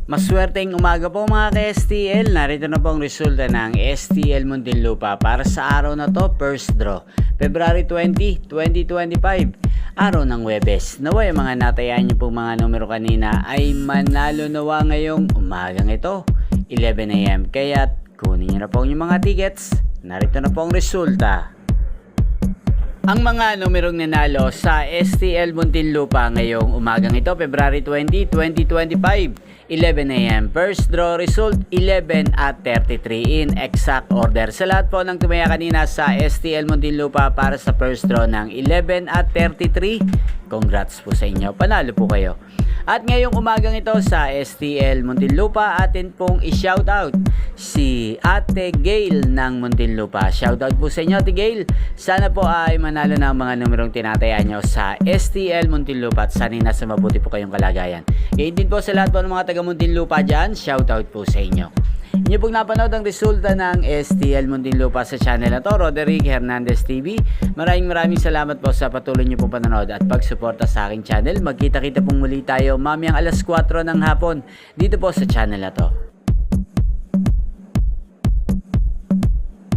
Maswerteng umaga po mga ka-STL. Narito na po ang resulta ng STL Muntinlupa para sa araw na to, first draw, February 20, 2025, araw ng Huwebes. Naway mga natayaan niyo pong mga numero kanina ay manalo nawa ngayong umagang ito, 11 AM. Kaya kunin niyo na po yung mga tickets. Narito na po ang resulta. Ang mga numerong nanalo sa STL Muntinlupa ngayong umagang ito, February 20, 2025, 11 AM. First draw result, 11 at 33 in exact order. Sa lahat po ng tumaya kanina sa STL Muntinlupa para sa first draw ng 11 at 33, congrats po sa inyo. Panalo po kayo. At ngayong umagang ito sa STL Muntinlupa, atin pong i-shoutout si Ate Gail ng Muntinlupa. Shoutout po sa inyo, Ate Gail. Sana po ay manalo ng mga numerong tinatayaan nyo sa STL Muntinlupa at sana nasa mabuti po kayong kalagayan. Ngayon din po sa lahat po ng mga taga Muntinlupa dyan, shoutout po sa inyo. Inyo pong napanood ang resulta ng STL Muntinlupa sa channel na to, Roderick Hernandez TV. Maraming salamat po sa patuloy nyo pong panonood at pagsuporta sa aking channel. Magkita-kita pong muli tayo mamayang alas 4 ng hapon dito po sa channel na to.